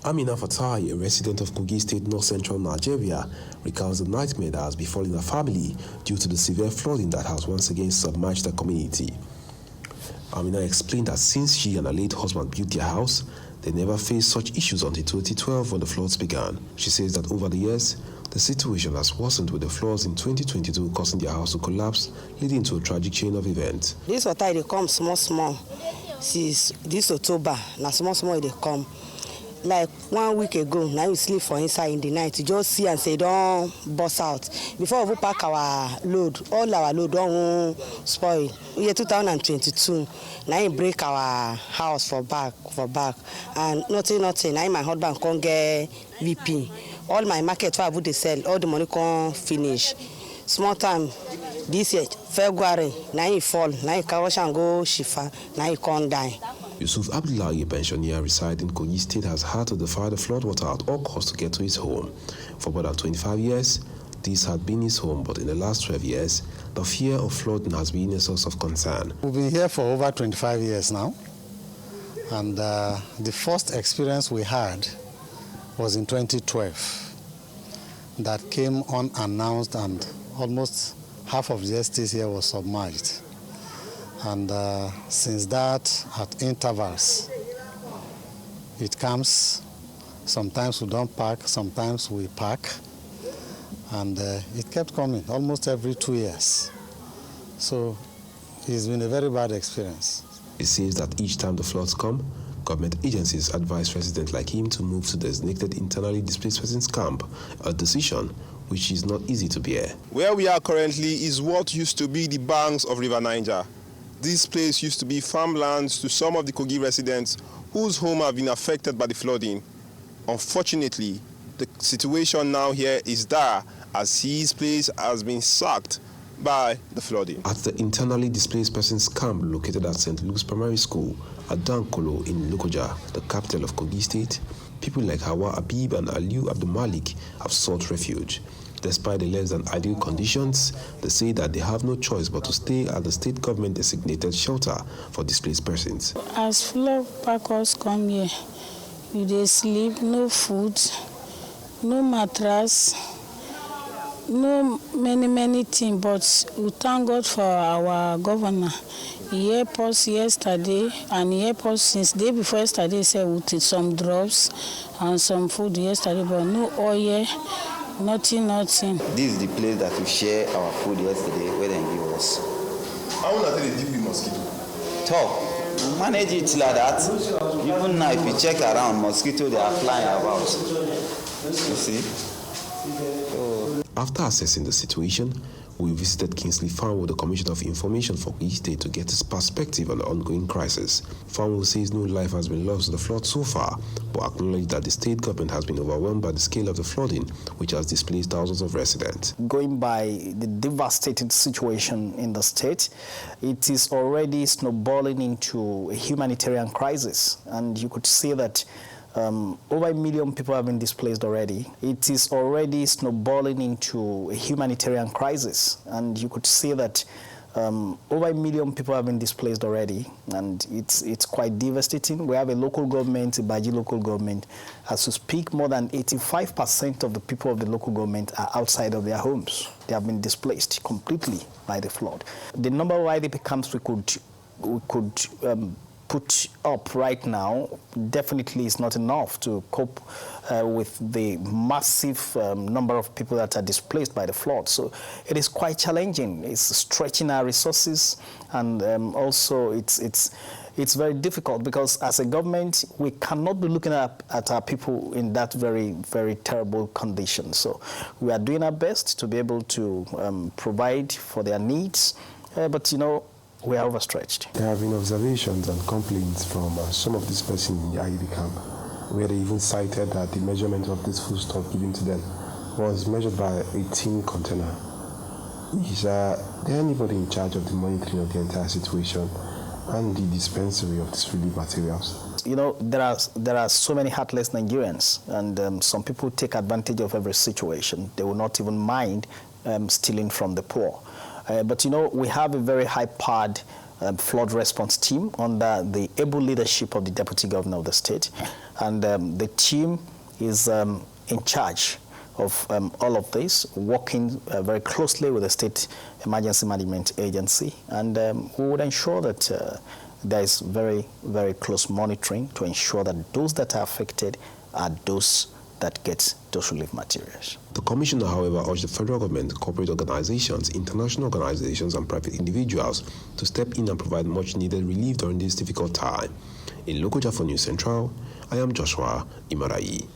Amina Fatai, a resident of Kogi State, north-central Nigeria, recounts the nightmare that has befallen her family due to the severe flooding that has once again submerged the community. Amina explained that since she and her late husband built their house, they never faced such issues until 2012 when the floods began. She says that over the years, the situation has worsened with the floods in 2022 causing their house to collapse, leading to a tragic chain of events. This water they come small. Since this October, now small they come. Like 1 week ago, now we sleep for inside in the night. You just see and say, don't bust out. Before we pack our load, all our load don't spoil. Year 2022, now we break our house for back. And nothing. Now my husband can't get VP. All my market where I would sell, all the money can't finish. Small time, this year, February, now he fall, now he can wash and go Shifa, now he can't die. Yusuf Abdullahi, a pensioner residing in Kogi State, has had to defy the floodwater at all costs to get to his home. For more than 25 years, this had been his home, but in the last 12 years, the fear of flooding has been a source of concern. We've been here for over 25 years now, and the first experience we had was in 2012. That came unannounced, and almost half of the estates here was submerged. And since that, at intervals, it comes. Sometimes we don't park, sometimes we park. And it kept coming almost every 2 years. So it's been a very bad experience. It seems that each time the floods come, government agencies advise residents like him to move to the designated internally displaced persons camp, a decision which is not easy to bear. Where we are currently is what used to be the banks of River Niger. This place used to be farmlands to some of the Kogi residents whose homes have been affected by the flooding. Unfortunately, the situation now here is dire as his place has been sacked by the flooding. At the internally displaced persons camp located at St. Luke's Primary School at Dankolo in Lokoja, the capital of Kogi State, people like Hawa Abib and Aliu Abdul Malik have sought refuge. Despite the less than ideal conditions, they say that they have no choice but to stay at the state government designated shelter for displaced persons. As flood packers come here, they sleep, no food, no mattress, no many things, but we thank God for our governor. He helped us yesterday, and he helped us since day before yesterday, said we took some drops and some food yesterday, but no oil. Nothing. This is the place that we share our food yesterday where they give us. How long did they deal with mosquito? Top. We manage it like that. Even now, if you check around, mosquitoes, they are flying about. You see? After assessing the situation, we visited Kingsley Farm with the Commissioner of Information for Kogi State to get his perspective on the ongoing crisis. Farm says no life has been lost to the flood so far, but acknowledged that the state government has been overwhelmed by the scale of the flooding, which has displaced thousands of residents. Going by the devastating situation in the state, it is already snowballing into a humanitarian crisis, and you could see that over 1 million people have been displaced already. It is already snowballing into a humanitarian crisis, and you could see that over 1 million people have been displaced already, and it's quite devastating. We have a local government, a Baji local government. As we speak, more than 85% of the people of the local government are outside of their homes. They have been displaced completely by the flood. The number of IDP camps we could put up right now definitely is not enough to cope with the massive number of people that are displaced by the flood. So it is quite challenging. It's stretching our resources, and also it's very difficult because as a government we cannot be looking at our people in that very terrible condition. So we are doing our best to be able to provide for their needs, but you know, we are overstretched. There have been observations and complaints from some of these persons in the IED camp, where they even cited that the measurement of this foodstuff given to them was measured by a tin container. Is there anybody in charge of the monitoring of the entire situation and the dispensary of these relief materials? You know, there are so many heartless Nigerians, and some people take advantage of every situation. They will not even mind stealing from the poor. But you know, we have a very high-powered flood response team under the able leadership of the Deputy Governor of the state. And the team is in charge of all of this, working very closely with the State Emergency Management Agency. And we would ensure that there is very, very close monitoring to ensure that those that are affected are those that get those relief materials. The commissioner, however, urged the federal government, corporate organizations, international organizations, and private individuals to step in and provide much-needed relief during this difficult time. In Lokoja for News Central, I am Joshua Imarayi.